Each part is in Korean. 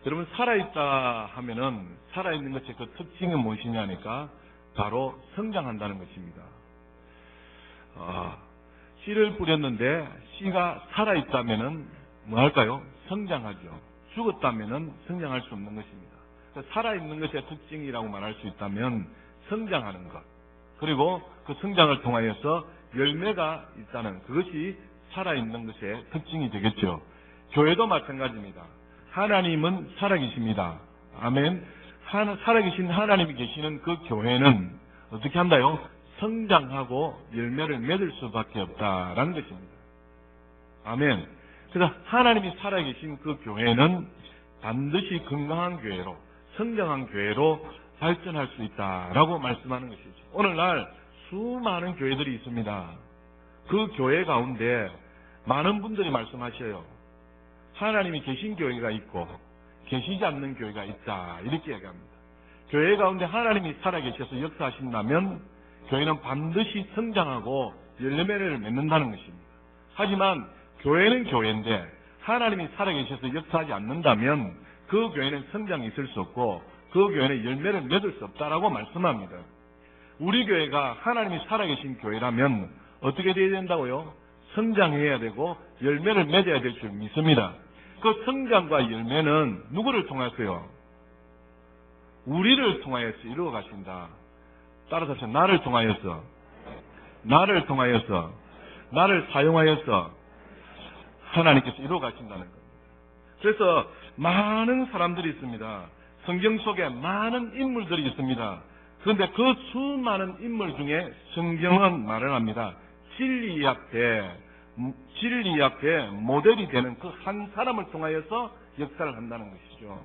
여러분, 살아있다 하면은 살아있는 것의 그 특징이 무엇이냐니까 바로 성장한다는 것입니다. 씨를 뿌렸는데 씨가 살아있다면은 뭐 할까요? 성장하죠. 죽었다면은 성장할 수 없는 것입니다. 살아있는 것의 특징이라고 말할 수 있다면 성장하는 것, 그리고 그 성장을 통하여서 열매가 있다는 그것이 살아있는 것의 특징이 되겠죠. 교회도 마찬가지입니다. 하나님은 살아계십니다. 아멘. 살아계신 하나님이 계시는 그 교회는 어떻게 한다요? 성장하고 열매를 맺을 수밖에 없다라는 것입니다. 아멘. 그래서 하나님이 살아계신 그 교회는 반드시 건강한 교회로, 성장한 교회로 발전할 수 있다라고 말씀하는 것이죠. 오늘날 수많은 교회들이 있습니다. 그 교회 가운데 많은 분들이 말씀하셔요. 하나님이 계신 교회가 있고 계시지 않는 교회가 있다, 이렇게 얘기합니다. 교회 가운데 하나님이 살아계셔서 역사하신다면 교회는 반드시 성장하고 열매를 맺는다는 것입니다. 하지만 교회는 교회인데 하나님이 살아계셔서 역사하지 않는다면 그 교회는 성장이 있을 수 없고 그 교회는 열매를 맺을 수 없다라고 말씀합니다. 우리 교회가 하나님이 살아계신 교회라면 어떻게 되어야 된다고요? 성장해야 되고 열매를 맺어야 될 줄 믿습니다. 그 성장과 열매는 누구를 통해서요? 우리를 통하여서 이루어 가신다. 따라서 나를 통하여서, 나를 사용하여서 하나님께서 이루어 가신다는 겁니다. 그래서 많은 사람들이 있습니다. 성경 속에 많은 인물들이 있습니다. 그런데 그 수많은 인물 중에 성경은 말을 합니다. 진리 앞에 모델이 되는 그 한 사람을 통하여서 역사를 한다는 것이죠.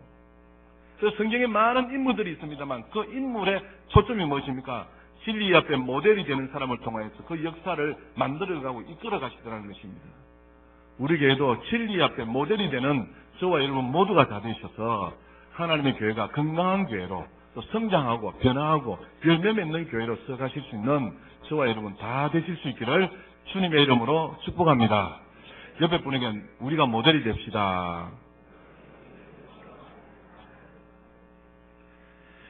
그래서 성경에 많은 인물들이 있습니다만 그 인물의 초점이 무엇입니까? 진리 앞에 모델이 되는 사람을 통하여서 그 역사를 만들어가고 이끌어 가시더라는 것입니다. 우리 교회도 진리 앞에 모델이 되는 저와 여러분 모두가 다 되셔서 하나님의 교회가 건강한 교회로 또 성장하고 변화하고 열매 맺는 교회로 서가실 수 있는 저와 여러분 다 되실 수 있기를 주님의 이름으로 축복합니다. 옆에 분에게 우리가 모델이 됩시다.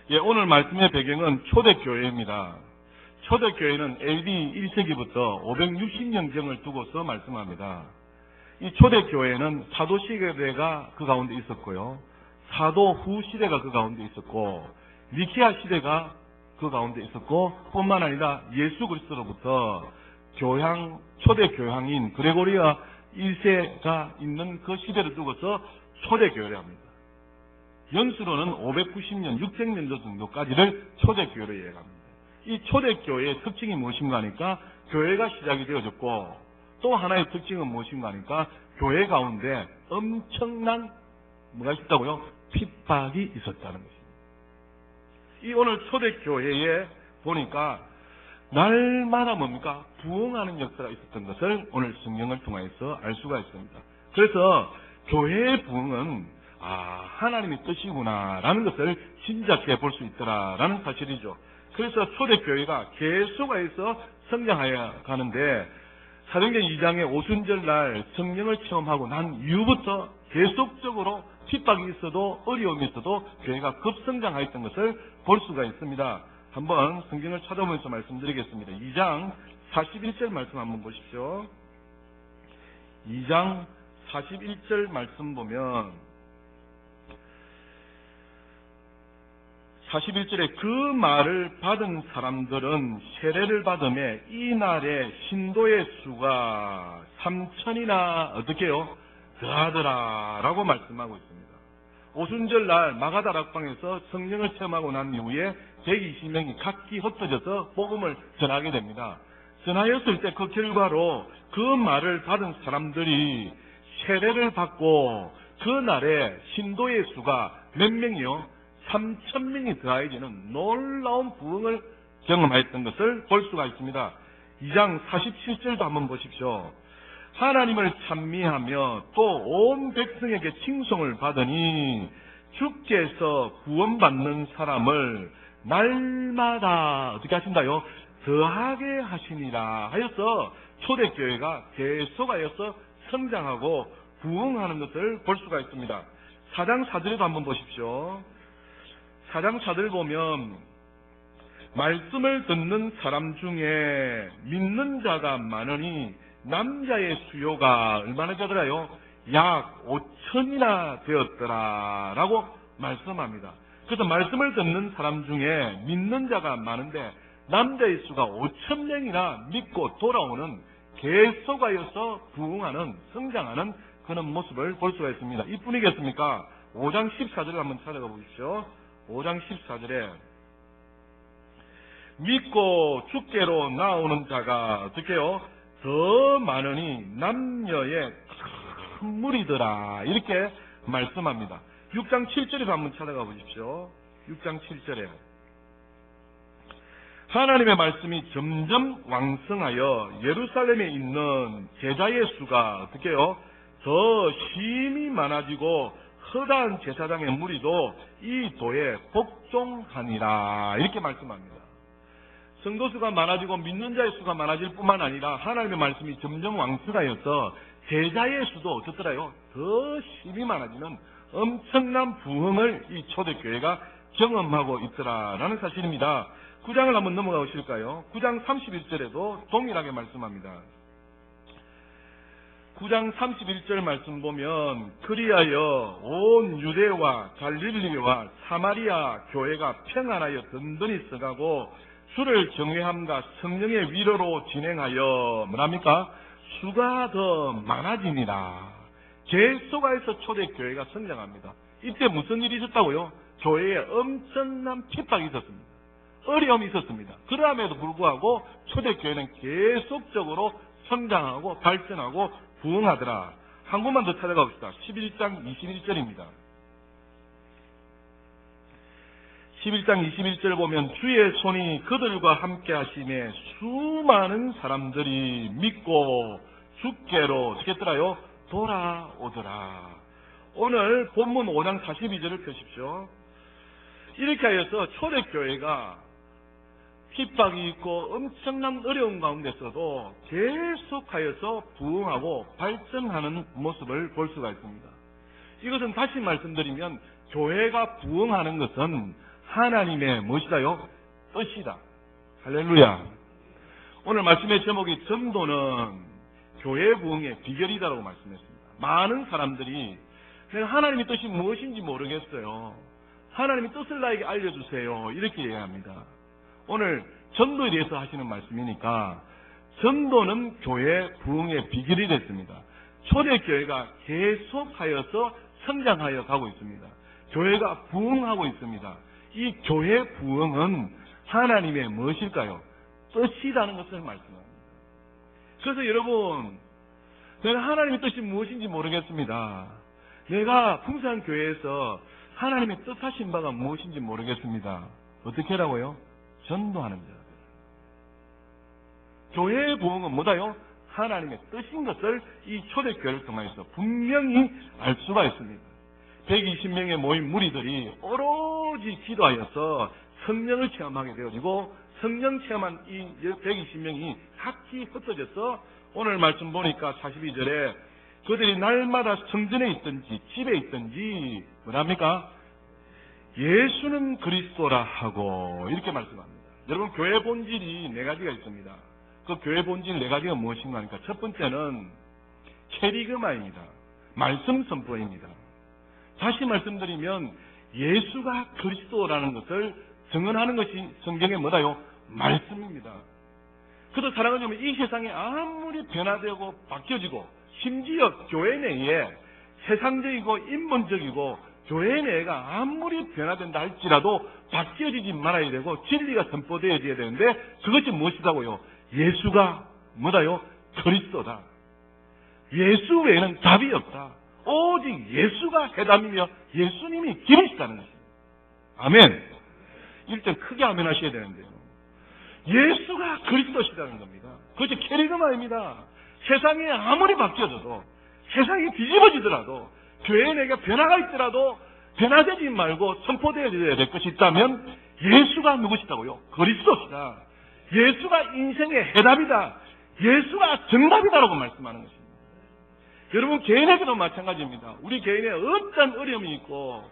예, 오늘 말씀의 배경은 초대교회입니다. 초대교회는 AD 1세기부터 560년경을 두고서 말씀합니다. 이 초대교회는 사도 시대가 그 가운데 있었고요. 사도 후 시대가 그 가운데 있었고 니케아 시대가 그 가운데 있었고 뿐만 아니라 예수 그리스도로부터 초대 교황인 그레고리아 1세가 있는 그 시대를 두고서 초대교회를 합니다. 연수로는 590년, 600년도 정도까지를 초대교회로 이해합니다. 이 초대교회의 특징이 무엇인가 하니까 교회가 시작이 되어졌고 또 하나의 특징은 무엇인가 하니까 교회 가운데 엄청난 뭐가 있었다고요? 핍박이 있었다는 것입니다. 이 오늘 초대교회에 보니까 날마다 뭡니까? 부흥하는 역사가 있었던 것을 오늘 성경을 통해서 알 수가 있습니다. 그래서 교회의 부흥은 하나님의 뜻이구나라는 것을 진작해 볼 수 있더라라는 사실이죠. 그래서 초대교회가 계속해서 성장하여 가는데 사도행전 2장의 오순절날 성령을 체험하고 난 이후부터 계속적으로 핍박이 있어도 어려움이 있어도 교회가 급성장하였던 것을 볼 수가 있습니다. 한번 성경을 찾아보면서 말씀드리겠습니다. 2장 41절 말씀 한번 보십시오. 2장 41절 말씀 보면 41절에 그 말을 받은 사람들은 세례를 받음에 이날에 신도의 수가 3,000이나 어떻게 해요? 더하더라 라고 말씀하고 있습니다. 오순절날 마가다 락방에서 성령을 체험하고 난 이후에 120명이 각기 흩어져서 복음을 전하게 됩니다. 전하였을 때 그 결과로 그 말을 받은 사람들이 세례를 받고 그 날에 신도의 수가 몇 명이요? 3,000명이 더해지는 놀라운 부흥을 경험했던 것을 볼 수가 있습니다. 2장 47절도 한번 보십시오. 하나님을 찬미하며 또 온 백성에게 칭송을 받으니 주께서 구원받는 사람을 날마다 어떻게 하신다요? 더하게 하시니라 하여서 초대교회가 계속하여서 성장하고 부흥하는 것을 볼 수가 있습니다. 4장 4절에도 한번 보십시오. 4장 4절 보면 말씀을 듣는 사람 중에 믿는 자가 많으니 남자의 수요가 얼마나 되더라요? 약 5천이나 되었더라 라고 말씀합니다. 그래서 말씀을 듣는 사람 중에 믿는 자가 많은데 남자의 수가 5천 명이나 믿고 돌아오는 계속하여서 부흥하는 성장하는 그런 모습을 볼 수가 있습니다. 이뿐이겠습니까? 5장 14절을 한번 찾아가 보십시오. 5장 14절에 믿고 주께로 나오는 자가 어떻게요? 더 많으니 남녀의 큰 무리더라 이렇게 말씀합니다. 6장 7절에도 한번 찾아가 보십시오. 6장 7절에 하나님의 말씀이 점점 왕성하여 예루살렘에 있는 제자의 수가 어떻게요? 더 힘이 많아지고 허다한 제사장의 무리도 이 도에 복종하니라 이렇게 말씀합니다. 성도수가 많아지고 믿는 자의 수가 많아질 뿐만 아니라 하나님의 말씀이 점점 왕성하여서 제자의 수도 어떻더라요? 더 힘이 많아지는 엄청난 부흥을 이 초대교회가 경험하고 있더라라는 사실입니다. 9장을 한번 넘어가 보실까요? 9장 31절에도 동일하게 말씀합니다. 9장 31절 말씀 보면 그리하여 온 유대와 갈릴리와 사마리아 교회가 평안하여 든든히 서가고 주를 경외함과 성령의 위로로 진행하여 뭐랍니까? 수가 더 많아지니라. 계속해서 초대교회가 성장합니다. 이때 무슨 일이 있었다고요? 교회에 엄청난 핍박이 있었습니다. 어려움이 있었습니다. 그럼에도 불구하고 초대교회는 계속적으로 성장하고 발전하고 부흥하더라. 한 곳만 더 찾아가 봅시다. 11장 21절입니다. 11장 21절 보면 주의 손이 그들과 함께 하심에 수많은 사람들이 믿고 주께로 어떻게 했더라요? 돌아오더라. 오늘 본문 5장 42절을 펴십시오. 이렇게 하여서 초대교회가 핍박이 있고 엄청난 어려운 가운데서도 계속하여서 부흥하고 발전하는 모습을 볼 수가 있습니다. 이것은 다시 말씀드리면 교회가 부흥하는 것은 하나님의 무엇이다요? 뜻이다. 할렐루야. 오늘 말씀의 제목이 전도는 교회 부흥의 비결이다라고 말씀했습니다. 많은 사람들이 내가 하나님의 뜻이 무엇인지 모르겠어요. 하나님의 뜻을 나에게 알려주세요. 이렇게 얘기합니다. 오늘 전도에 대해서 하시는 말씀이니까 전도는 교회 부흥의 비결이 됐습니다. 초대교회가 계속하여서 성장하여 가고 있습니다. 교회가 부흥하고 있습니다. 이 교회 부흥은 하나님의 무엇일까요? 뜻이라는 것을 말씀합니다. 그래서 여러분, 내가 하나님의 뜻이 무엇인지 모르겠습니다. 내가 풍성한 교회에서 하나님의 뜻하신 바가 무엇인지 모르겠습니다. 어떻게 하라고요? 전도하는 자. 교회의 부흥은 뭐다요? 하나님의 뜻인 것을 이 초대교회를 통해서 분명히 알 수가 있습니다. 120명의 모인 무리들이 오로지 기도하여서 성령을 체험하게 되어지고 성령 체험한 이 120명이 각기 흩어져서 오늘 말씀 보니까 42절에 그들이 날마다 성전에 있든지 집에 있든지 뭐랍니까? 예수는 그리스도라 하고 이렇게 말씀합니다. 여러분, 교회 본질이 네 가지가 있습니다. 그 교회 본질 네 가지가 무엇인가 하니까 첫 번째는 캐리그마입니다. 말씀 선포입니다. 다시 말씀드리면 예수가 그리스도라는 것을 증언하는 것이 성경의 뭐다요? 말씀입니다. 그래서 사랑하는 여러분, 이 세상에 아무리 변화되고 바뀌어지고 심지어 교회 내에 세상적이고 인본적이고 교회 내가 아무리 변화된다 할지라도 바뀌어지지 말아야 되고 진리가 선포되어져야 되는데 그것이 무엇이다고요? 예수가 뭐다요? 그리스도다. 예수 외에는 답이 없다. 오직 예수가 해답이며 예수님이 길이시다는 것입니다. 아멘. 일단 크게 아멘 하셔야 되는데요. 예수가 그리스도시다는 겁니다. 그것이 캐리그마입니다. 세상이 아무리 바뀌어져도 세상이 뒤집어지더라도 교회 내가 변화가 있더라도 변화되지 말고 선포되어야 될 것이 있다면 예수가 누구시다고요? 그리스도시다. 예수가 인생의 해답이다. 예수가 정답이다라고 말씀하는 것입니다. 여러분 개인에게도 마찬가지입니다. 우리 개인에 어떤 어려움이 있고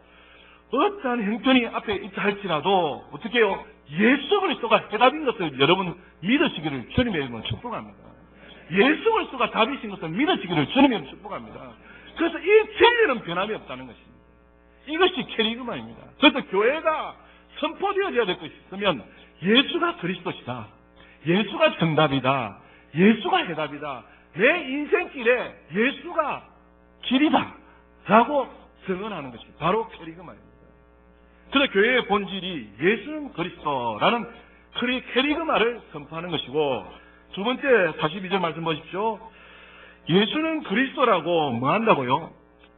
어떤 형편이 앞에 있다 할지라도 어떻게 해요? 예수 그리스도가 해답인 것을 여러분 믿으시기를 주님의 이름으로 축복합니다. 예수 그리스도가 답이신 것을 믿으시기를 주님의 이름으로 축복합니다. 그래서 이 진리는 변함이 없다는 것입니다. 이것이 캐리그마입니다. 그래서 교회가 선포되어져야 될 것이 있으면 예수가 그리스도시다. 예수가 정답이다. 예수가 해답이다. 내 인생길에 예수가 길이다. 라고 증언하는 것이 바로 캐리그마입니다. 그래서 교회의 본질이 예수는 그리스도라는 캐리그마를 선포하는 것이고, 두 번째 42절 말씀 보십시오. 예수는 그리스도라고 뭐 한다고요?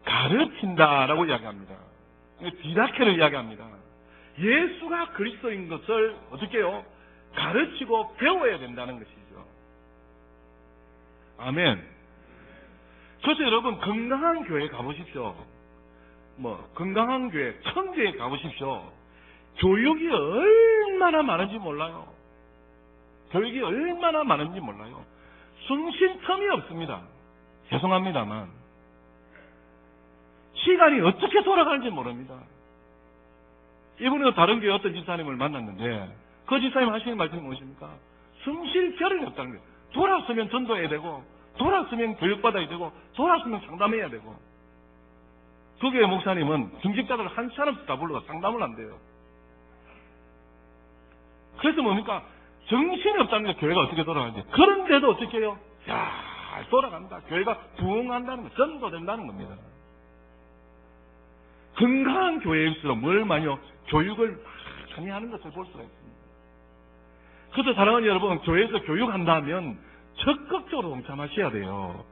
가르친다라고 이야기합니다. 디다케를 이야기합니다. 예수가 그리스도인 것을 어떻게 해요? 가르치고 배워야 된다는 것이죠. 아멘. 그래서 여러분 건강한 교회 가보십시오. 건강한 교회, 천교에 가보십시오. 교육이 얼마나 많은지 몰라요. 교육이 얼마나 많은지 몰라요. 숨 쉴 틈이 없습니다. 죄송합니다만 시간이 어떻게 돌아가는지 모릅니다. 이번에도 다른 교회 어떤 지사님을 만났는데 그 지사님 하시는 말씀이 무엇입니까? 숨 쉴 겨를이 없다는 거예요. 돌아서면 전도해야 되고, 돌아서면 교육받아야 되고, 돌아서면 상담해야 되고. 그 교회 목사님은 중직자들 한 사람씩 다 불러서 상담을 한대요. 그래서 뭡니까? 정신이 없다는 게 교회가 어떻게 돌아가는지. 그런데도 어떻게 해요? 잘 돌아간다. 교회가 부흥한다는 거, 전도된다는 겁니다. 건강한 교회일수록 뭘 많이요? 교육을 많이 하는 것을 볼 수가 있습니다. 그래서 사랑하는 여러분, 교회에서 교육한다면 적극적으로 동참하셔야 돼요.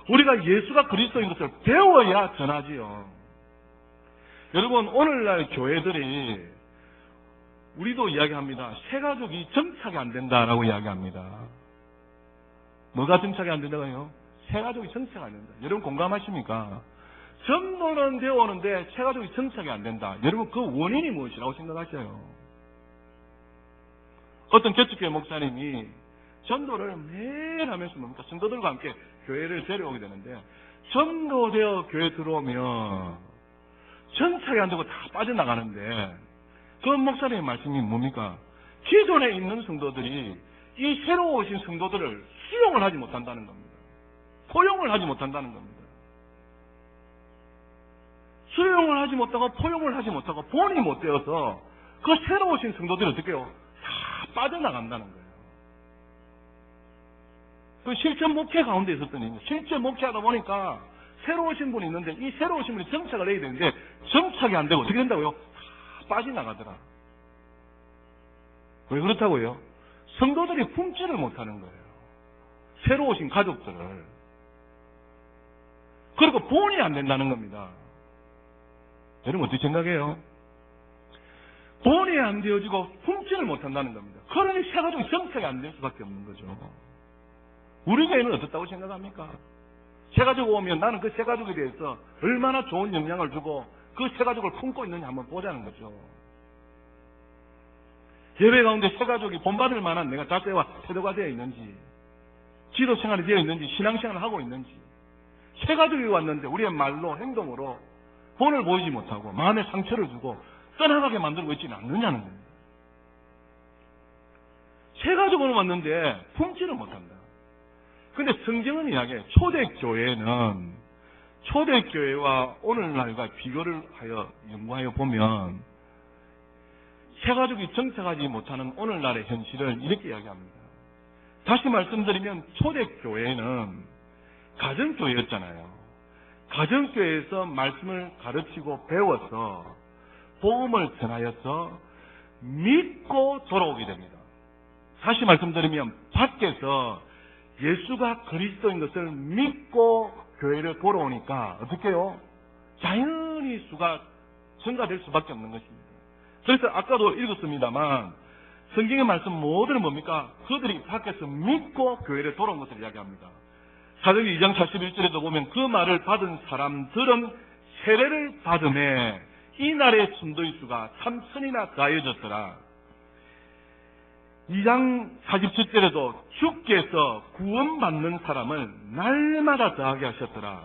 우리가 예수가 그리스도인 것을 배워야 전하지요. 여러분, 오늘날 교회들이 우리도 이야기합니다. 새가족이 정착이 안 된다라고 이야기합니다. 뭐가 정착이 안 된다고요? 새가족이 정착이 안 된다. 여러분 공감하십니까? 전도는 되어오는데 새가족이 정착이 안 된다. 여러분 그 원인이 무엇이라고 생각하셔요? 어떤 개척교회 목사님이 전도를 매일 하면서 뭡니까? 성도들과 함께 교회를 데려오게 되는데, 전도되어 교회 들어오면 정착이 안 되고 다 빠져나가는데, 그 목사님의 말씀이 뭡니까? 기존에 있는 성도들이 이 새로 오신 성도들을 수용을 하지 못한다는 겁니다. 포용을 하지 못한다는 겁니다. 수용을 하지 못하고 포용을 하지 못하고 본이 못 되어서 그 새로 오신 성도들이 어떻게 해요? 다 빠져나간다는 거예요. 그 실제 목회 가운데 있었더니, 실제 목회하다 보니까 새로 오신 분이 있는데, 이 새로 오신 분이 정착을 해야 되는데 정착이 안 되고 어떻게 된다고요? 다 빠져나가더라. 왜 그렇다고요? 성도들이 품지를 못하는 거예요. 새로 오신 가족들을. 그리고 본이 안 된다는 겁니다. 여러분 어떻게 생각해요? 본이 안 되어지고 품지를 못한다는 겁니다. 그러니 새가족이 정착이 안 될 수밖에 없는 거죠. 우리 교회는 어떻다고 생각합니까? 새가족 오면 나는 그 새가족에 대해서 얼마나 좋은 영향을 주고 그 새가족을 품고 있느냐 한번 보자는 거죠. 예배 가운데 새가족이 본받을 만한 내가 자세와 태도가 되어 있는지, 지도 생활이 되어 있는지, 신앙생활을 하고 있는지. 새가족이 왔는데 우리의 말로 행동으로 본을 보이지 못하고 마음에 상처를 주고 떠나가게 만들고 있지는 않느냐는 겁니다. 새가족으로 왔는데 품지를 못한다. 근데 성경은 이야기해요. 초대교회와 오늘날과 비교를 하여 연구하여 보면 새가족이 정착하지 못하는 오늘날의 현실을 이렇게 이야기합니다. 다시 말씀드리면 초대교회는 가정교회였잖아요. 가정교회에서 말씀을 가르치고 배워서 복음을 전하여서 믿고 돌아오게 됩니다. 다시 말씀드리면 밖에서 예수가 그리스도인 것을 믿고 교회를 돌아오니까 어떻게 해요? 자연히 수가 증가될 수밖에 없는 것입니다. 그래서 아까도 읽었습니다만 성경의 말씀 모두는 뭡니까? 그들이 밖에서 믿고 교회를 돌아온 것을 이야기합니다. 사도행전 2장 41절에도 보면 그 말을 받은 사람들은 세례를 받음에 이날의 순도의 수가 3,000이나 더해졌더라. 2장 47절에도 주께서 구원받는 사람을 날마다 더하게 하셨더라.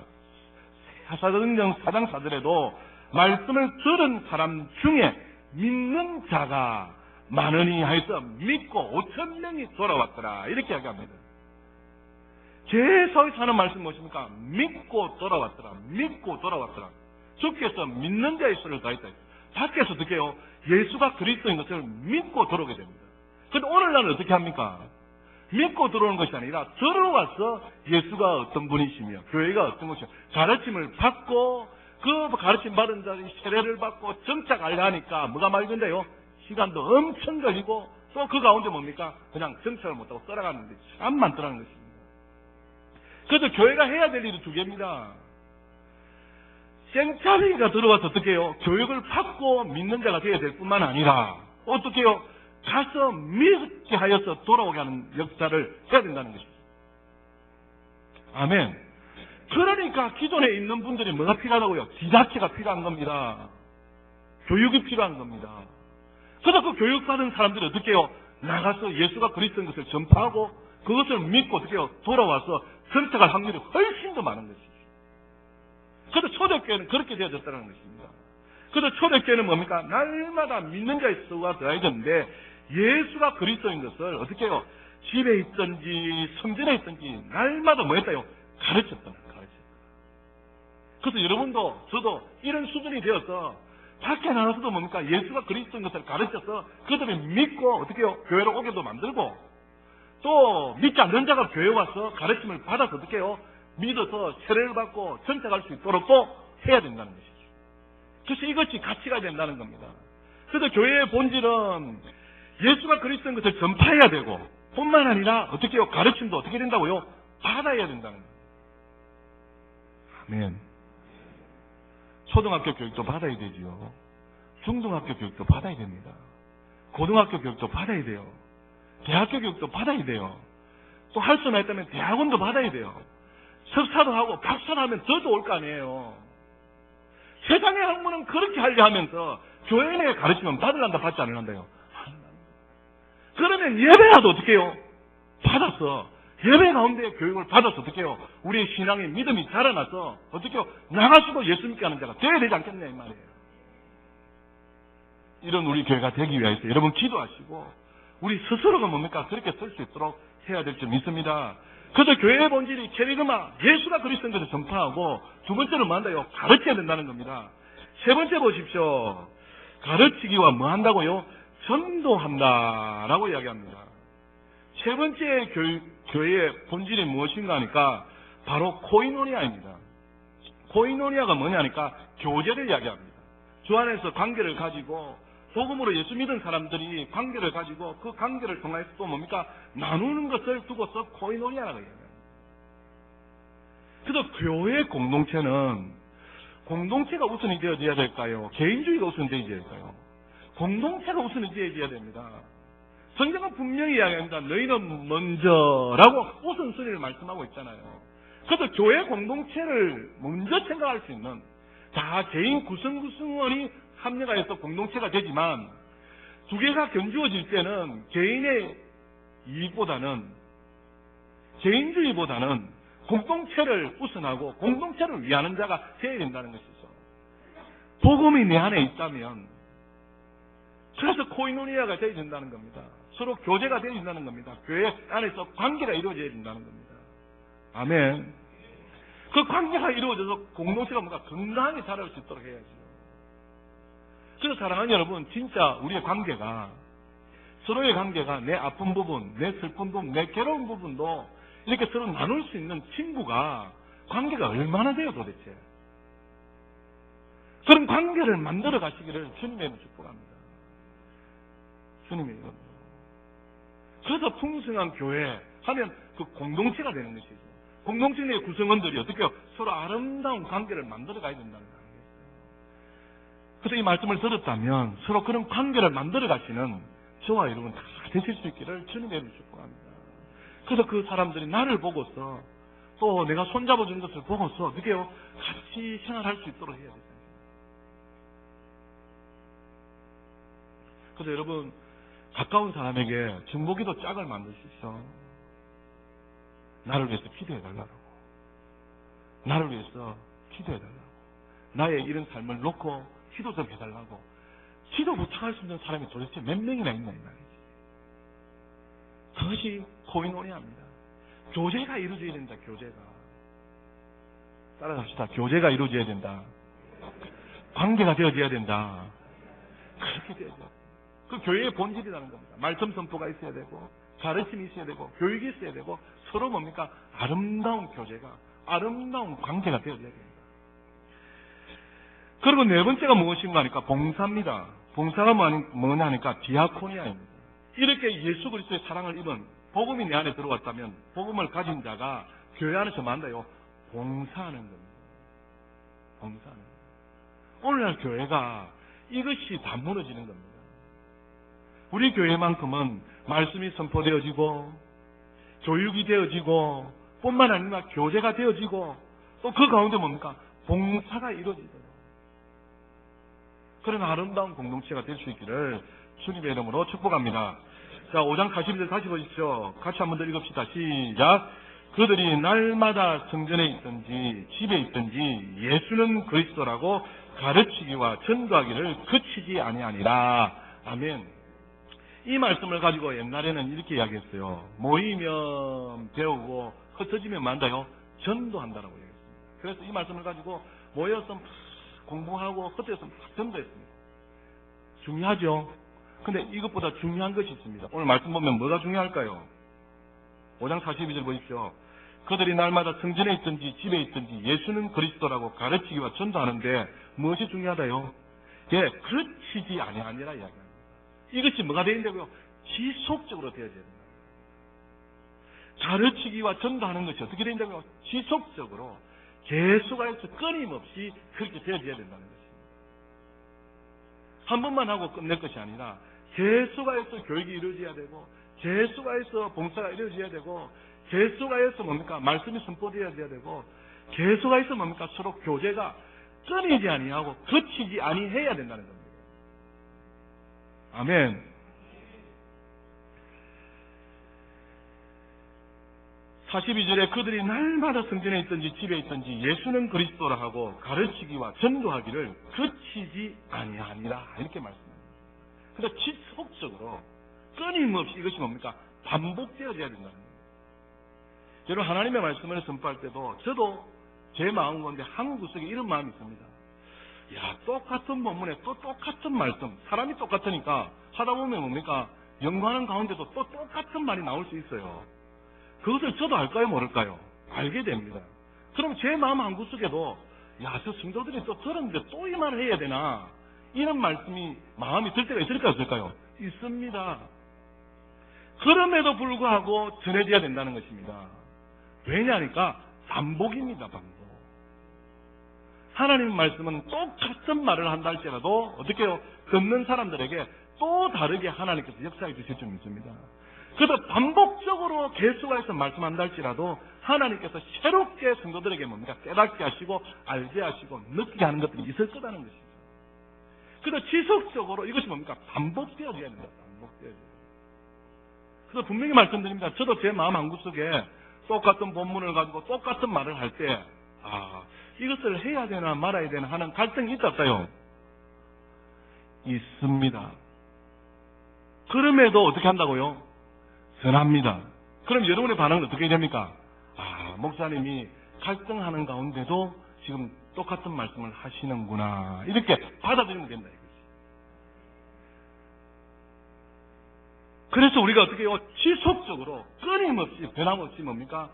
사사등경 4장 4절에도 말씀을 들은 사람 중에 믿는 자가 많으니 하여서 믿고 5,000명이 돌아왔더라. 이렇게 이야기합니다. 계속 하는 말씀 무엇입니까? 믿고 돌아왔더라. 믿고 돌아왔더라. 주께서 믿는 자의 수를 다했다. 밖에서 어떻게 해요? 예수가 그리스도인 것을 믿고 들어오게 됩니다. 그런데 오늘날은 어떻게 합니까? 믿고 들어오는 것이 아니라 들어와서 예수가 어떤 분이시며 교회가 어떤 것이며 가르침을 받고 그 가르침 받은 자들이 세례를 받고 정착하려 하니까 뭐가 많이 된대요? 시간도 엄청 걸리고 또 그 가운데 뭡니까? 그냥 정착을 못하고 써나가는데 참 많더라는 것입니다. 그래서 교회가 해야 될 일이 두 개입니다. 생차리가 들어와서 어떻게 해요? 교육을 받고 믿는 자가 되어야 될 뿐만 아니라 어떻게 해요? 가서 믿게 하여서 돌아오게 하는 역사를 해야 된다는 것입니다. 아멘. 그러니까 기존에 있는 분들이 뭐가 필요하다고요? 지자체가 필요한 겁니다. 교육이 필요한 겁니다. 그래서 그 교육받은 사람들이 어떻게 해요? 나가서 예수가 그리스도인 것을 전파하고 그것을 믿고 어떻게 해요? 돌아와서 선택할 확률이 훨씬 더 많은 것이죠. 그래서 초대교회는 그렇게 되어졌다는 것입니다. 그래서 초대교회는 뭡니까? 날마다 믿는 자의 수가 더해야 되는데 예수가 그리스도인 것을 어떻게 해요? 집에 있든지 성전에 있든지 날마다 뭐 했다요? 가르쳤다. 그래서 여러분도 저도 이런 수준이 되어서 밖에 나가서도 뭡니까? 예수가 그리스도인 것을 가르쳐서 그들이 믿고 어떻게 해요? 교회로 오게도 만들고 또 믿지 않는 자가 교회에 와서 가르침을 받아서 어떻게 해요? 믿어서 세례를 받고 전착할 수 있도록 또 해야 된다는 것이죠. 그래서 이것이 같이 가야 된다는 겁니다. 그래서 교회의 본질은 예수가 그리스도인 것을 전파해야 되고 뿐만 아니라 어떻게 해요? 가르침도 어떻게 된다고요? 받아야 된다는 거예요. 아멘. 초등학교 교육도 받아야 되지요. 중등학교 교육도 받아야 됩니다. 고등학교 교육도 받아야 돼요. 대학교 교육도 받아야 돼요. 또 할 수만 있다면 대학원도 받아야 돼요. 석사도 하고 박사도 하면 더 좋을 거 아니에요. 세상의 학문은 그렇게 하려 하면서 교회 내에 가르치면 받으란다 받지 않으란다요. 그러면 예배라도 어떻게 해요? 받았어. 예배 가운데 교육을 받아서 어떻게 해요? 우리의 신앙의 믿음이 자라나서 어떻게 해요? 나가시고 예수 믿게 하는 자가 되어야 되지 않겠냐 이 말이에요. 이런 우리 교회가 되기 위해서 여러분 기도하시고 우리 스스로가 뭡니까? 그렇게 설 수 있도록 해야 될 줄 믿습니다. 그래서 교회의 본질이 캐리그마 예수가 그리스도인 것을 전파하고 두 번째는 뭐 한다요? 가르쳐야 된다는 겁니다. 세 번째 보십시오. 가르치기와 뭐 한다고요? 전도한다라고 이야기합니다. 세 번째 교회의 본질이 무엇인가 하니까 바로 코이노니아입니다. 코이노니아가 뭐냐니까 교제를 이야기합니다. 주 안에서 관계를 가지고 복음으로 예수 믿은 사람들이 관계를 가지고 그 관계를 통해서 또 뭡니까? 나누는 것을 두고서 코이노니아라고 이야기합니다. 그래서 교회 공동체는 공동체가 우선이 되어져야 될까요? 개인주의가 우선이 되어져야 될까요? 공동체가 우선이 되어져야 됩니다. 성경은 분명히 이야기합니다. 너희는 먼저라고 우선순위를 말씀하고 있잖아요. 그래서 교회 공동체를 먼저 생각할 수 있는 다 개인 구성원이 합력하여서 공동체가 되지만 두 개가 견주어질 때는 개인의 이익보다는 개인주의보다는 공동체를 우선하고 공동체를 위하는 자가 되어야 된다는 것이죠. 복음이 내 안에 있다면 그래서 코이노니아가 되어야 된다는 겁니다. 서로 교제가 되어야 된다는 겁니다. 교회 안에서 관계가 이루어져야 된다는 겁니다. 아멘. 그 관계가 이루어져서 공동체가 뭔가 건강하게 자랄 수 있도록 해야죠. 그래서 사랑하는 여러분, 진짜 우리의 관계가 서로의 관계가 내 아픈 부분, 내 슬픈 부분, 내 괴로운 부분도 이렇게 서로 나눌 수 있는 친구가 관계가 얼마나 돼요 도대체. 그런 관계를 만들어 가시기를 주님의 이름으로 축복합니다. 주님의 이름으로. 그래서 풍성한 교회 하면 그 공동체가 되는 것이죠. 공동체 내의 구성원들이 어떻게 해요? 서로 아름다운 관계를 만들어 가야 된다는 거예요. 그래서 이 말씀을 들었다면 서로 그런 관계를 만들어 가시는 저와 여러분 다 되실 수 있기를 주님의 이름으로 축복합니다. 그래서 그 사람들이 나를 보고서 또 내가 손잡아주는 것을 보고서 어떻게 해요? 같이 생활할 수 있도록 해야 됩니다. 그래서 여러분 가까운 사람에게 정보기도 짝을 만드십시오. 나를 위해서 기도해 달라고. 나를 위해서 기도해달라고. 나의 이런 삶을 놓고 기도 좀 해달라고. 기도 부탁할 수 있는 사람이 도대체 몇 명이나 있나 이 말이지. 그것이 코이노니아입니다. 교제가 이루어져야 된다. 교제가. 따라갑시다. 교제가 이루어져야 된다. 관계가 되어져야 된다. 그렇게 되어져. 그 교회의 본질이라는 겁니다. 말씀 선포가 있어야 되고, 가르침이 있어야 되고, 교육이 있어야 되고, 서로 뭡니까? 아름다운 교제가, 아름다운 관계가 되어져야 됩니다. 그리고 네 번째가 무엇인가 하니까 봉사입니다. 봉사가 뭐냐 하니까 디아코니아입니다. 이렇게 예수 그리스도의 사랑을 입은 복음이 내 안에 들어왔다면 복음을 가진 자가 교회 안에서 만나요. 봉사하는 겁니다. 봉사하는 겁니다. 오늘날 교회가 이것이 다 무너지는 겁니다. 우리 교회만큼은 말씀이 선포되어지고 교육이 되어지고 뿐만 아니라 교제가 되어지고 또 그 가운데 뭡니까? 봉사가 이루어지더라고요. 그런 아름다운 공동체가 될 수 있기를 주님의 이름으로 축복합니다. 자, 5장 42절 다시 보십시오. 같이 한번 더 읽읍시다. 시작. 그들이 날마다 성전에 있든지 집에 있든지 예수는 그리스도라고 가르치기와 전도하기를 그치지 아니하니라. 아멘. 이 말씀을 가지고 옛날에는 이렇게 이야기했어요. 모이면 배우고 흩어지면 만다요. 전도한다라고 얘기했습니다. 그래서 이 말씀을 가지고 모여서 막 공부하고 흩어져서 막 전도했습니다. 중요하죠. 근데 이것보다 중요한 것이 있습니다. 오늘 말씀 보면 뭐가 중요할까요? 5장 42절 보십시오. 그들이 날마다 성전에 있든지 집에 있든지 예수는 그리스도라고 가르치기와 전도하는데 무엇이 중요하다요? 예, 그르치지 아니하니라 이야기합니다. 이것이 뭐가 되어야 된다고요? 지속적으로 되어져야 된다. 가르치기와 전도하는 것이 어떻게 된다고요? 지속적으로 계속해서 끊임없이 그렇게 되어져야 된다는 것입니다. 한 번만 하고 끝낼 것이 아니라 계속해서 교육이 이루어져야 되고 계속해서 봉사가 이루어져야 되고 계속해서 뭡니까? 말씀이 선포되어야 되고 계속해서 뭡니까? 서로 교제가 끊이지 아니하고 그치지 아니해야 된다는 겁니다. 아멘. (42절에) 그들이 날마다 성전에 있든지 집에 있든지 예수는 그리스도라 하고 가르치기와 전도하기를 그치지 아니하니라 이렇게 말씀합니다. 그러니까 지속적으로 끊임없이 이것이 뭡니까? 반복되어져야 된다는 겁니다. 여러분, 하나님의 말씀을 선포할 때도 저도 제 마음 가운데 한 구석에 이런 마음이 있습니다. 야, 똑같은 본문에 또 똑같은 말씀, 사람이 똑같으니까 하다 보면 뭡니까? 연구하는 가운데도 또 똑같은 말이 나올 수 있어요. 그것을 저도 알까요, 모를까요? 알게 됩니다. 그럼 제 마음 한 구석에도 야, 저 성도들이 또 들었는데 또 이 말을 해야 되나? 이런 말씀이 마음이 들 때가 있을까요, 없을까요? 있습니다. 그럼에도 불구하고 전해져야 된다는 것입니다. 왜냐하니까 반복입니다, 반복. 하나님의 말씀은 똑같은 말을 한다 할지라도 어떻게 해요? 듣는 사람들에게 또 다르게 하나님께서 역사해 주실 줄 믿습니다. 그래서 반복적으로 계속해서 말씀한다 할지라도 하나님께서 새롭게 성도들에게 뭡니까? 깨닫게 하시고 알게 하시고 느끼게 하는 것들이 있을 거라는 것입니다. 그래서 지속적으로 이것이 뭡니까? 반복되어져야 된다. 반복되어져야 된다. 그래서 분명히 말씀드립니다. 저도 제 마음 한구석에 똑같은 본문을 가지고 똑같은 말을 할 때 이것을 해야 되나 말아야 되나 하는 갈등이 있었어요. 있습니다. 그럼에도 어떻게 한다고요? 전합니다. 그럼 여러분의 반응은 어떻게 됩니까? 목사님이 갈등하는 가운데도 지금 똑같은 말씀을 하시는구나. 이렇게 받아들이면 된다. 이거지. 그래서 우리가 어떻게 해요? 지속적으로 끊임없이 변함없이 뭡니까?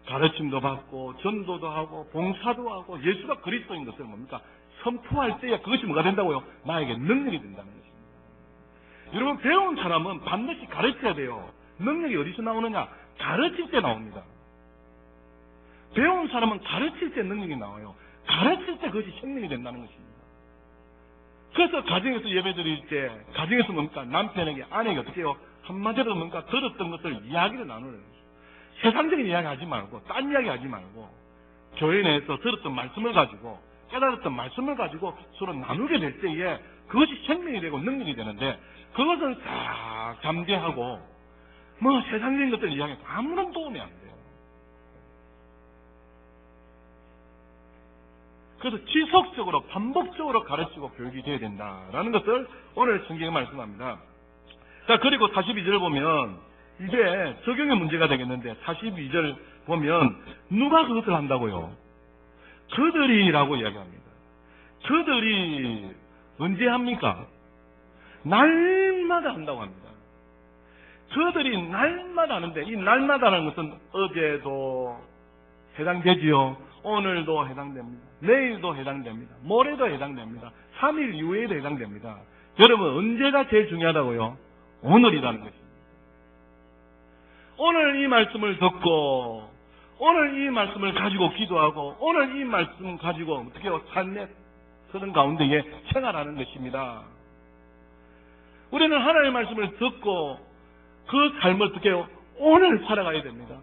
가르침도 받고 전도도 하고 봉사도 하고 예수가 그리스도인 것을 뭡니까? 선포할 때에 그것이 뭐가 된다고요? 나에게 능력이 된다는 것입니다. 여러분, 배운 사람은 반드시 가르쳐야 돼요. 능력이 어디서 나오느냐? 가르칠 때 나옵니다. 배운 사람은 가르칠 때 능력이 나와요. 가르칠 때 그것이 생명이 된다는 것입니다. 그래서 가정에서 예배 드릴 때 가정에서 뭡니까? 남편에게 아내에게 어떻게 해요? 한마디로 뭔가 들었던 것을 이야기를 나누는 거죠. 세상적인 이야기 하지 말고 딴 이야기 하지 말고 교회 내에서 들었던 말씀을 가지고 깨달았던 말씀을 가지고 서로 나누게 될 때에 그것이 생명이 되고 능력이 되는데 그것은 싹 잠재하고 뭐 세상적인 것들 이야기해도 아무런 도움이 안 돼요. 그래서 지속적으로 반복적으로 가르치고 교육이 되어야 된다라는 것을 오늘 성경에 말씀합니다. 자, 그리고 42절을 보면 이게 적용의 문제가 되겠는데 42절 보면 누가 그것을 한다고요? 그들이라고 이야기합니다. 그들이 언제 합니까? 날마다 한다고 합니다. 그들이 날마다 하는데 이 날마다라는 것은 어제도 해당되지요. 오늘도 해당됩니다. 내일도 해당됩니다. 모레도 해당됩니다. 3일 이후에도 해당됩니다. 여러분 언제가 제일 중요하다고요? 오늘이라는 것입니다. 오늘 이 말씀을 듣고 오늘 이 말씀을 가지고 기도하고 오늘 이 말씀 가지고 어떻게 삶의 서는 가운데에 생활하는 것입니다. 우리는 하나님의 말씀을 듣고 그 삶을 어떻게 해요? 오늘 살아가야 됩니다.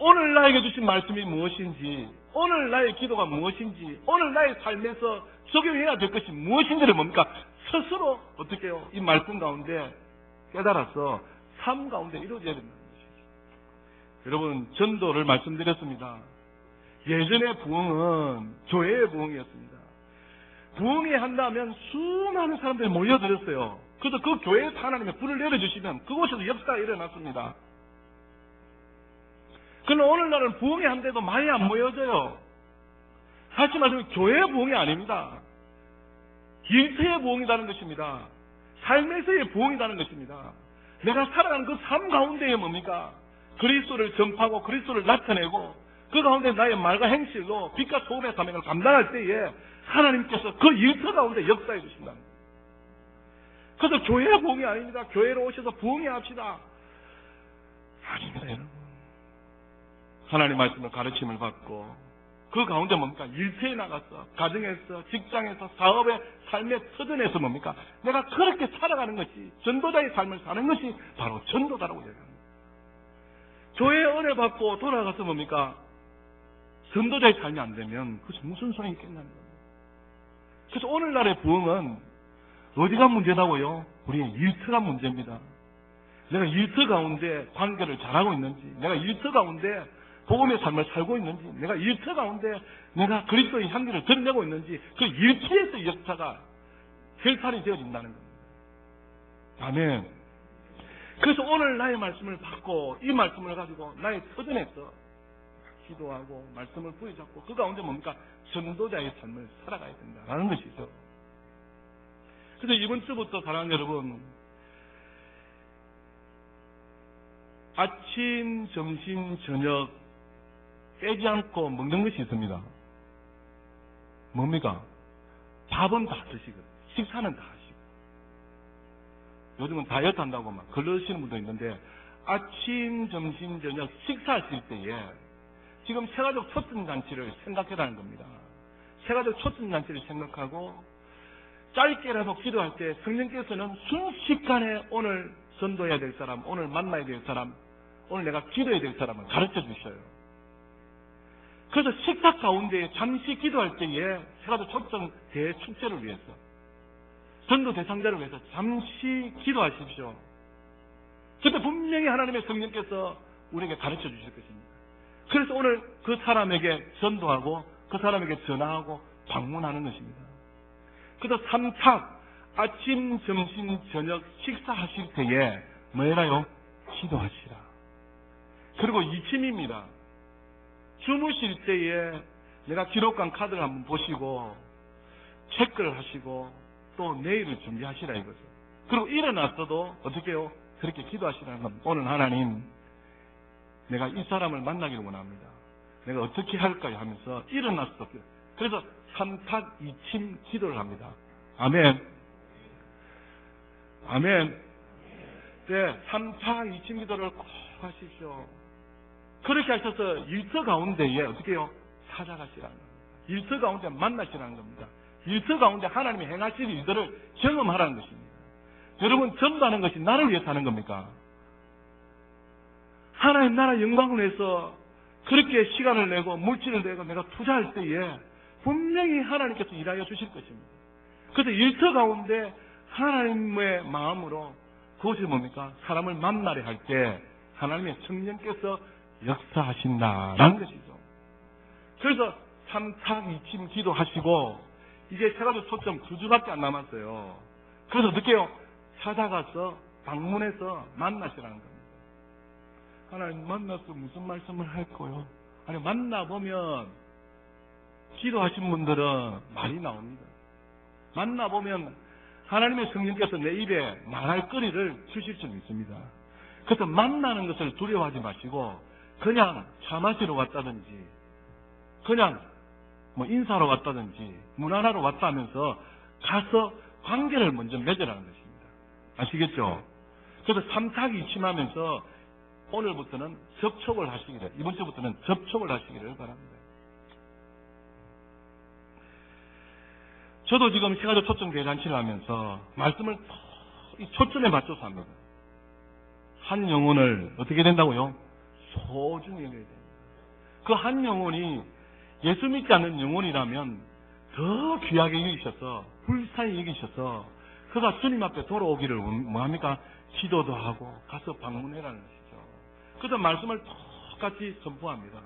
오늘 나에게 주신 말씀이 무엇인지, 오늘 나의 기도가 무엇인지, 오늘 나의 삶에서 적용해야 될 것이 무엇인지를 뭡니까? 스스로 어떻게 해요? 이 말씀 가운데 깨달아서 삶 가운데 이루어져야 된다는 것이죠. 여러분, 전도를 말씀드렸습니다. 예전의 부흥은 교회의 부흥이었습니다. 부흥이 한다면 수많은 사람들이 몰려들었어요. 그래서 그 교회에 하나님의 불을 내려주시면 그곳에서 역사가 일어났습니다. 그러나 오늘날은 부흥이 한데도 많이 안 모여져요. 사실 말하면 교회의 부흥이 아닙니다. 일체의 부흥이라는 것입니다. 삶에서의 부흥이라는 것입니다. 내가 살아가는 그 삶 가운데에 뭡니까? 그리스도를 전파하고 그리스도를 나타내고 그 가운데 나의 말과 행실로 빛과 소금의 사명을 감당할 때에 하나님께서 그 일터 가운데 역사해 주신다. 그래서 교회의 부흥이 아닙니다. 교회로 오셔서 부흥해 합시다. 아닙니다, 여러분. 하나님 말씀을 가르침을 받고 그 가운데 뭡니까? 일터에 나가서 가정에서 직장에서 사업의 삶의 터전에서 뭡니까? 내가 그렇게 살아가는 것이 전도자의 삶을 사는 것이 바로 전도자라고 얘기합니다. 교회의 은혜 받고 돌아가서 뭡니까? 전도자의 삶이 안 되면 그것이 무슨 소용이 있겠냐는 겁니다. 그래서 오늘날의 부흥은 어디가 문제다고요? 우리의 일터가 문제입니다. 내가 일터 가운데 관계를 잘하고 있는지, 내가 일터 가운데 복음의 삶을 살고 있는지, 내가 일터 가운데 내가 그리스도의 향기를 드러내고 있는지, 그 일터에서 역사가 결판이 되어진다는 겁니다. 아멘. 그래서 오늘 나의 말씀을 받고 이 말씀을 가지고 나의 터전에서 기도하고 말씀을 부여잡고 그 가운데 뭡니까? 전도자의 삶을 살아가야 된다라는 것이죠. 그래서 이번 주부터 사랑하는 여러분, 아침, 점심, 저녁 빼지 않고 먹는 것이 있습니다. 뭡니까? 밥은 다 드시거든요. 식사는 다 하시고. 요즘은 다이어트 한다고 막 그러시는 분도 있는데 아침, 점심, 저녁 식사하실 때에 지금 새가족 초점잔치를 생각해라는 겁니다. 새가족 초점잔치를 생각하고 짧게라도 기도할 때 성령께서는 순식간에 오늘 전도해야 될 사람, 오늘 만나야 될 사람, 오늘 내가 기도해야 될 사람을 가르쳐 주셔요. 그래서 식사 가운데 잠시 기도할 때에 새가족 초점 대축제를 위해서, 전도 대상자를 위해서 잠시 기도하십시오. 그때 분명히 하나님의 성령께서 우리에게 가르쳐 주실 것입니다. 그래서 오늘 그 사람에게 전도하고 그 사람에게 전화하고 방문하는 것입니다. 그래서 3착, 아침, 점심, 저녁 식사하실 때에 뭐 해라요? 기도하시라. 그리고 2침입니다. 주무실 때에 내가 기록한 카드를 한번 보시고 체크를 하시고 또 내일을 준비하시라 이거죠. 그리고 일어났어도 어떻게 해요? 그렇게 기도하시라는 겁니다. 오늘 하나님, 내가 이 사람을 만나기를 원합니다. 내가 어떻게 할까요? 하면서 일어났어. 그래서 3탁 2침 기도를 합니다. 아멘. 아멘. 네, 3탁 2침 기도를 꼭 하십시오. 그렇게 하셔서 일터 가운데에 어떻게 해요? 찾아가시라는 겁니다. 일터 가운데 만나시라는 겁니다. 일터 가운데 하나님이 행하실 일들을 경험하라는 것입니다. 여러분, 전도하는 것이 나를 위해서 하는 겁니까? 하나님 나라 영광을 위해서 그렇게 시간을 내고 물질을 내고 내가 투자할 때에 분명히 하나님께서 일하여 주실 것입니다. 그래서 일터 가운데 하나님의 마음으로 그것이 뭡니까? 사람을 만나려 할 때 하나님의 성령께서 역사하신다라는 것이죠. 그래서 삼탁이침 기도하시고 이제 세가지 초점 2주밖에 안 남았어요. 그래서 어떻게 해요? 찾아가서 방문해서 만나시라는 겁니다. 하나님 만나서 무슨 말씀을 할 거요? 아니 만나보면 기도하신 분들은 말이 나옵니다. 만나보면 하나님의 성령께서 내 입에 말할 거리를 주실 줄 믿습니다. 그래서 만나는 것을 두려워하지 마시고 그냥 차 마시러 왔다든지 그냥 뭐 인사하러 왔다든지 문안하러 왔다 하면서 가서 관계를 먼저 맺으라는 것입니다. 아시겠죠? 그래서 삼탁이침하면서 오늘부터는 접촉을 하시기를, 이번 주부터는 접촉을 하시기를 바랍니다. 저도 지금 시가족 초점 대잔치를 하면서 말씀을 이 초점에 맞춰서 합니다. 한 영혼을 어떻게 된다고요? 소중히 여겨야 됩니다. 그 한 영혼이 예수 믿지 않는 영혼이라면 더 귀하게 여기셔서 불쌍히 여기셔서 그가 주님 앞에 돌아오기를 뭐합니까? 기도도 하고 가서 방문해라는 것이죠. 그래서 말씀을 똑같이 선포합니다.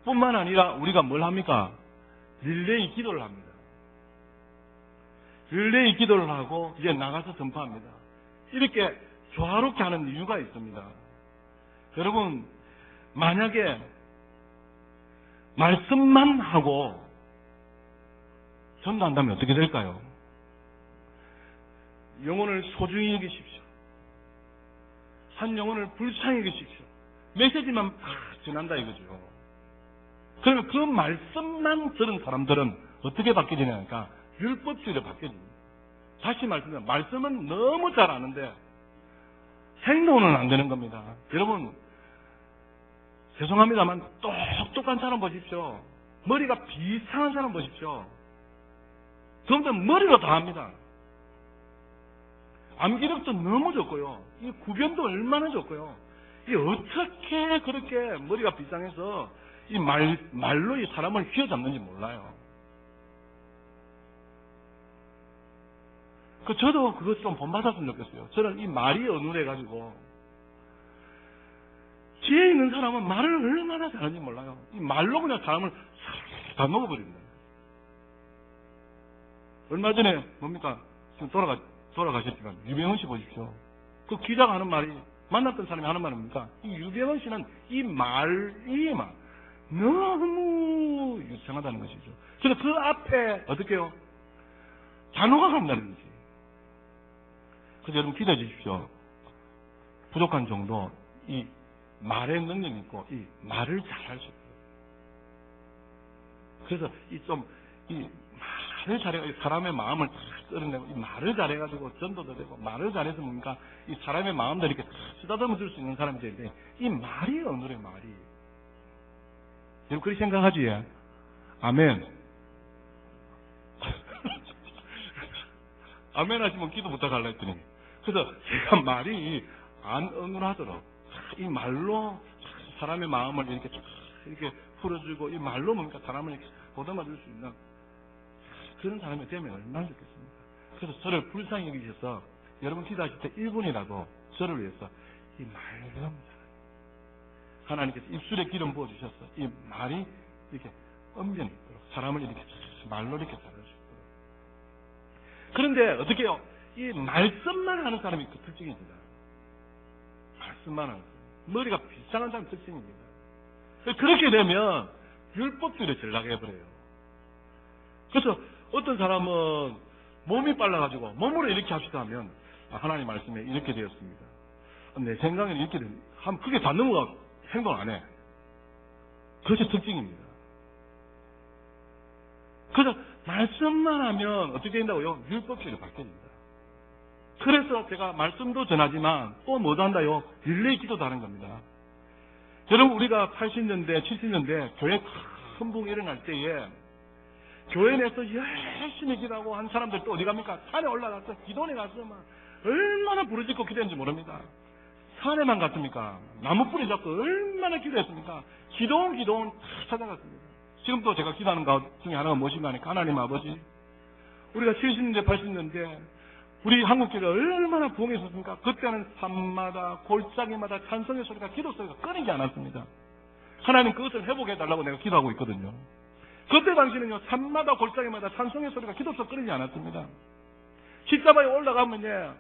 뿐만 아니라 우리가 뭘 합니까? 릴레이 기도를 합니다. 릴레이 기도를 하고 이제 나가서 선포합니다. 이렇게 조화롭게 하는 이유가 있습니다. 여러분, 만약에 말씀만 하고 전도한다면 어떻게 될까요? 영혼을 소중히 여기십시오. 한 영혼을 불쌍히 여기십시오. 메시지만 전한다 이거죠. 그러면 그 말씀만 들은 사람들은 어떻게 바뀌느냐니까 율법주의로 바뀌어집니다. 다시 말씀드리면 말씀은 너무 잘 아는데 행동은 안 되는 겁니다. 여러분 죄송합니다만 똑똑한 사람 보십시오. 머리가 비상한 사람 보십시오. 그런데 머리로 다 합니다. 암기력도 너무 좋고요. 이 구변도 얼마나 좋고요. 이 어떻게 그렇게 머리가 비상해서 이 말로 이 사람을 휘어잡는지 몰라요. 저도 그것 좀 본받았으면 좋겠어요. 저는 이 말이 어눌해가지고 지혜 있는 사람은 말을 얼마나 잘하는지 몰라요. 이 말로 그냥 사람을 다 먹어버립니다. 얼마 전에 뭡니까? 지금 돌아가셨지만 유병헌 씨 보십시오. 그 기자가 하는 말이 만났던 사람이 하는 말은 뭡니까? 이 유병헌 씨는 이 말이 막 너무 유창하다는 것이죠. 그래서 그 앞에 어떻게 해요? 단호가 간다는 거지. 그래서 여러분 기대해 주십시오. 부족한 정도 이 말의 능력이 있고 이 말을 잘할 수 있어요. 그래서 이 말을 잘해 사람의 마음을 다 끌어내고 이 말을 잘해가지고 전도도 되고 말을 잘해서 뭡니까? 이 사람의 마음도 이렇게 쓰다듬어 줄 수 있는 사람이 돼야 돼. 이 말이 어느래 말이. 여러분 그렇게 생각하지? 예? 아멘. 아멘 하시면 기도 부탁하려 했더니 그래서 제가 말이 안 어눌하도록 이 말로 사람의 마음을 이렇게 풀어주고 이 말로 뭡니까? 사람을 이렇게 보듬어 줄 수 있는 그런 사람이 되면 얼마나 좋겠습니까? 그래서 저를 불쌍히 여기셔서 여러분 기도하실 때 1분이라도 저를 위해서 이 말로 하나님께서 입술에 기름 부어주셔서 이 말이 이렇게 엄연히 있도록 사람을 이렇게 말로 이렇게 잘할 수 있도록. 그런데 어떻게 해요? 이 말씀만 하는 사람이 그 특징입니다. 말씀만 하는 사람. 머리가 비싼 사람 특징입니다. 그렇게 되면 율법주의로 전락해 버려요. 그래서 어떤 사람은 몸이 빨라가지고 몸으로 이렇게 합시다 하면 하나님 말씀에 이렇게 되었습니다. 내 생각에는 이렇게 됩니다. 그게 다 넘어가 행동 안 해. 그것이 특징입니다. 그래서 말씀만 하면 어떻게 된다고요? 율법주의로 바뀝니다. 그래서 제가 말씀도 전하지만 또 뭐도 한다요? 릴레이 기도도 하는 겁니다. 여러분 우리가 80년대, 70년대 교회 큰 붕이 일어날 때에 교회 내에서 열심히 기도하고 한 사람들 또 어디 갑니까? 산에 올라가서 기도원에 가서 막 얼마나 부르짖고 기도했는지 모릅니다. 산에만 갔습니까? 나무뿌리 잡고 얼마나 기도했습니까? 기도원 다 찾아갔습니다. 지금도 제가 기도하는 것 중에 하나가 무엇인가 하니까 하나님 아버지 우리가 70년대 80년대 우리 한국교회가 얼마나 부흥했었습니까? 그때는 산마다 골짜기마다 찬송의 소리가 기도 소리가 끊이지 않았습니다. 하나님 그것을 회복해달라고 내가 기도하고 있거든요. 그때 당시는요, 산마다 골짜기마다 찬송의 소리가 기도서 끊이지 않았습니다. 십자가에 올라가면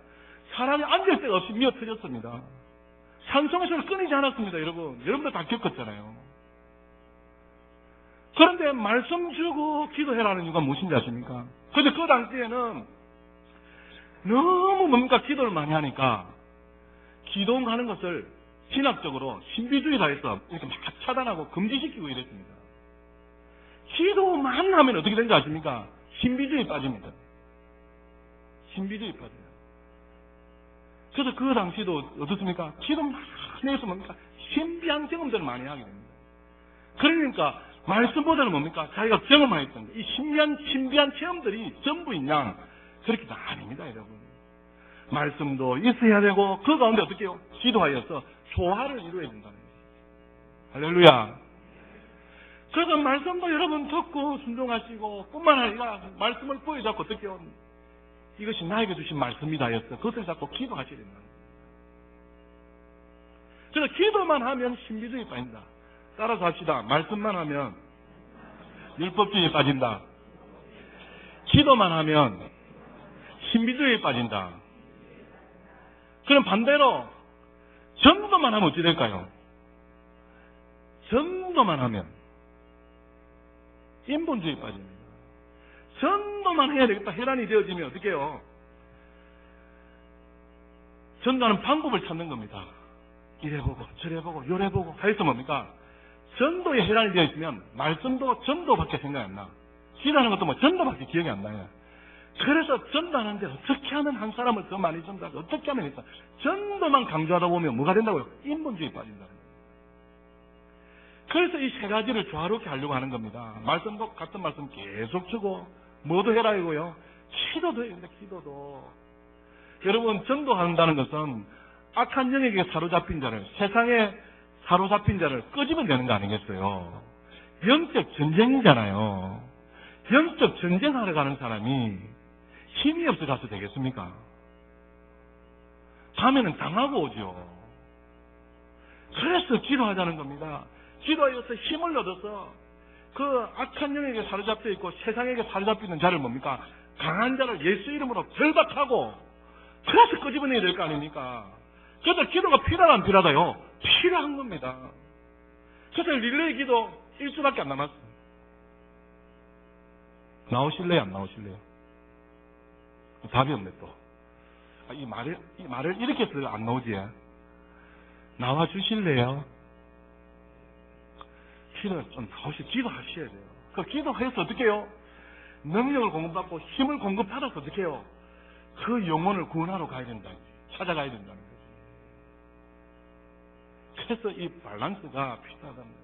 사람이 앉을 데가 없이 미어 터졌습니다. 찬송의 소리가 끊이지 않았습니다, 여러분. 여러분들 다 겪었잖아요. 그런데 말씀 주고 기도해라는 이유가 무엇인지 아십니까? 그런데 그 당시에는 너무 뭡니까? 기도를 많이 하니까 기도하는 것을 신학적으로 신비주의라 해서 이렇게 막 차단하고 금지시키고 이랬습니다. 기도만 하면 어떻게 되는지 아십니까? 신비주의에 빠집니다. 신비주의에 빠져요. 그래서 그 당시도 어떻습니까? 기도 많이 해서 뭡니까? 신비한 경험들을 많이 하게 됩니다. 그러니까 말씀보다는 뭡니까? 자기가 경험하였던 거. 이 신비한 체험들이 전부인 양 그렇게 다 아닙니다, 여러분. 말씀도 있어야 되고 그 가운데 어떻게 해요? 기도하여서 조화를 이루어야 된다는 거예요. 할렐루야. 그래서 말씀도 여러분 듣고 순종하시고 뿐만 아니라 말씀을 보여잡고 어떻게 해요? 이것이 나에게 주신 말씀이다 하였어. 그것을 잡고 기도하셔야 된다는 거예요. 그래서 기도만 하면 신비주의에 빠진다. 따라서 합시다. 말씀만 하면 율법주의에 빠진다. 기도만 하면 신비주의에 빠진다. 그럼 반대로 전도만 하면 어찌 될까요? 전도만 하면 인본주의에 빠집니다. 전도만 해야 되겠다. 혈안이 되어지면 어떻게 해요? 전도하는 방법을 찾는 겁니다. 이래보고 저래보고 요래보고 해서 뭡니까? 전도에 혈안이 되어 있으면 말씀도 전도밖에 생각이 안 나. 기도하는 것도 뭐 전도밖에 기억이 안 나요. 그래서 전도하는데 어떻게 하면 한 사람을 더 많이 전도하고 어떻게 하면 했다. 전도만 강조하다 보면 뭐가 된다고요? 인본주의에 빠진다는 거예요. 그래서 이 세 가지를 조화롭게 하려고 하는 겁니다. 말씀도 같은 말씀 계속 주고 뭐도 해라 이고요. 기도도 해야 됩니다. 기도도. 여러분 전도한다는 것은 악한 영에게 사로잡힌 자를 세상에 사로잡힌 자를 끄집어내는 거 아니겠어요? 영적 전쟁이잖아요. 영적 전쟁하러 가는 사람이 힘이 없어 가서 되겠습니까? 가면은 당하고 오죠. 그래서 기도하자는 겁니다. 기도하여서 힘을 얻어서 그 악한 영에게 사로잡혀 있고 세상에게 사로잡혀 있는 자를 뭡니까? 강한 자를 예수 이름으로 결박하고 그래서 끄집어내야 될 거 아닙니까? 그래서 기도가 필요하다 안 필요하다요? 필요한 겁니다. 그래서 릴레이 기도 일주밖에 안 남았어요. 나오실래요? 안 나오실래요? 답이 없네 또. 이 말을 이렇게 해서 안 나오지. 나와 주실래요? 기도를 좀 기도하셔야 돼요. 그 기도해서 어떻게 해요? 능력을 공급받고 힘을 공급받아서 어떻게 해요? 그 영혼을 구원하러 가야 된다는 거예요. 찾아가야 된다는 거죠. 그래서 이 밸런스가 필요하다는 거예요.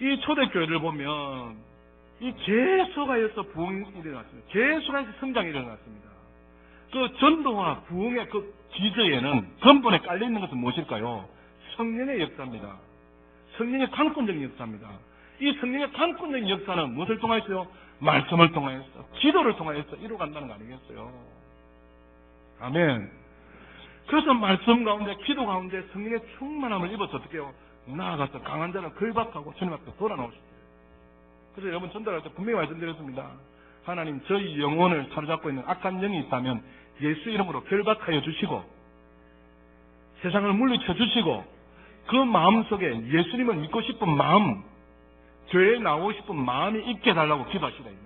이 초대교회를 보면 이 계속하여서 부흥이 일어났습니다. 계속해서 성장이 일어났습니다. 그 전도와 부흥의 그 기저에는 근본에 깔려있는 것은 무엇일까요? 성령의 역사입니다. 성령의 강권적인 역사입니다. 이 성령의 강권적인 역사는 무엇을 통하여서요? 말씀을 통하여서, 기도를 통하여서 이루어간다는 거 아니겠어요? 아멘. 그래서 말씀 가운데, 기도 가운데 성령의 충만함을 입어서 어떻게 해요? 나아가서 강한 자를 결박하고 주님 앞에 돌아나오십니다. 그래서 여러분 전달할 때 분명히 말씀드렸습니다. 하나님 저희 영혼을 사로잡고 있는 악한 영이 있다면 예수 이름으로 결박하여 주시고 세상을 물리쳐 주시고 그 마음속에 예수님을 믿고 싶은 마음, 교회에 나오고 싶은 마음이 있게 해달라고 기도하시다 이 말이에요.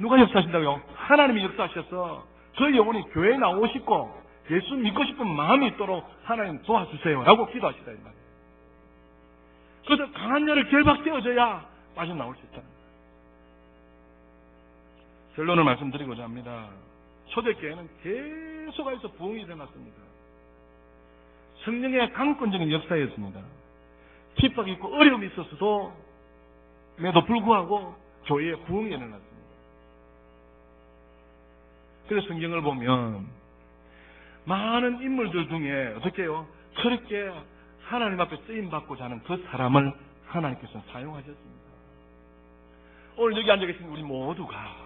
누가 역사하신다고요? 하나님이 역사하셔서 그 영혼이 교회에 나오고 싶고 예수 믿고 싶은 마음이 있도록 하나님 도와주세요 라고 기도하시다 이 말이에요. 그래서 강한 자를 결박되어져야 빠져나올 수 있다는 거예요. 결론을 말씀드리고자 합니다. 초대교회는 계속해서 부흥이 일어났습니다. 성령의 강권적인 역사였습니다. 핍박이 있고 어려움이 있었어도 에도 불구하고 교회에 부흥이 일어났습니다. 그래서 성경을 보면 많은 인물들 중에 어떻게 해요? 그렇게 하나님 앞에 쓰임받고자 하는 그 사람을 하나님께서 사용하셨습니다. 오늘 여기 앉아 계신 우리 모두가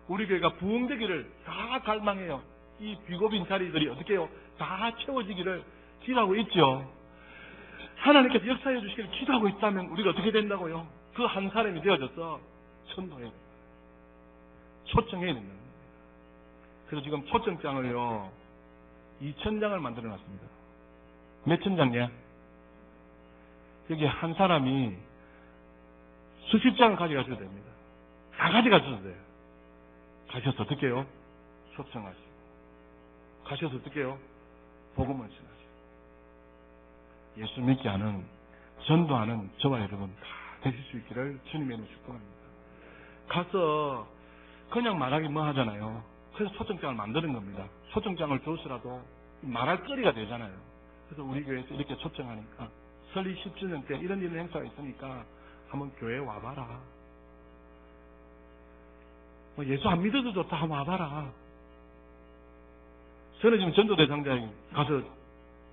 우리 교회가 부흥되기를 다 갈망해요. 이 비고빈 자리들이 어떻게 해요? 다 채워지기를 기도하고 있죠. 하나님께서 역사해 주시기를 기도하고 있다면 우리가 어떻게 된다고요? 그 한 사람이 되어져서 전도해야 됩니다. 초청해야 된다는 겁니다. 그래서 지금 초청장을요 2,000장을 만들어 놨습니다. 몇천 장이야? 여기 한 사람이 수십 장을 가져가셔도 됩니다. 다 가져가셔도 돼요. 가셔서 어떻게 해요? 초청하시고 가셔서 어떻게 해요? 복음을 전하시고 예수 믿게 하는 전도하는 저와 여러분 다 되실 수 있기를 주님의 이름으로 축복합니다. 가서 그냥 말하기 뭐 하잖아요. 그래서 초청장을 만드는 겁니다. 초청장을 줘서라도 말할 거리가 되잖아요. 그래서 우리 교회에서 이렇게 초청하니까 설립 10주년 때 이런 행사가 있으니까 한번 교회에 와봐라. 뭐 예수 안 믿어도 좋다. 한번 와봐라. 저는 지금 전도대상자에 가서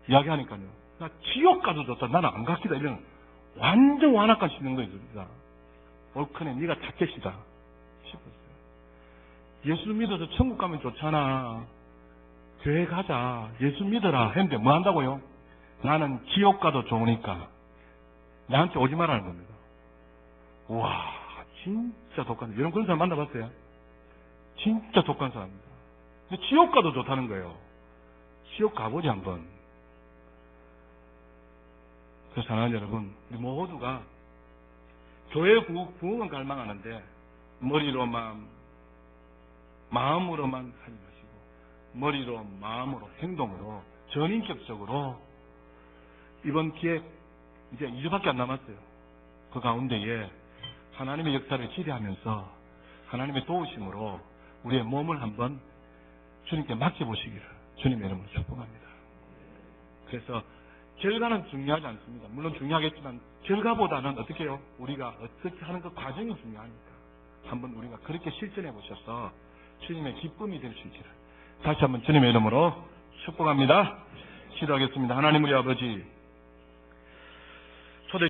이야기하니까요. 나 지옥 가도 좋다. 나는 안 갔기다. 이런 완전 완악감 씹는 거예요. 옳거네. 네가 타켓이다. 싶었어요. 예수 믿어서 천국 가면 좋잖아. 교회 가자. 예수 믿어라. 했는데 뭐 한다고요? 나는 지옥 가도 좋으니까 나한테 오지 말라는 겁니다. 우와, 진짜 독한 사람. 여러분 그런 사람 만나봤어요? 진짜 독한 사람입니다. 근데 지옥 가도 좋다는 거예요. 지옥 가보지 한번. 그래서 사랑하는 여러분, 우리 모두가 교회 부흥은 갈망하는데 머리로만 마음으로만 하지 마시고 머리로 마음으로 행동으로 전인격적으로 이번 기획 이제 2주밖에 안 남았어요. 그 가운데에 하나님의 역사를 기대하면서 하나님의 도우심으로 우리의 몸을 한번 주님께 맡겨보시기를 주님의 이름으로 축복합니다. 그래서 결과는 중요하지 않습니다. 물론 중요하겠지만 결과보다는 어떻게 해요? 우리가 어떻게 하는 그 과정이 중요하니까 한번 우리가 그렇게 실천해 보셔서 주님의 기쁨이 될 수 있기를 다시 한번 주님의 이름으로 축복합니다. 기도하겠습니다. 하나님 우리 아버지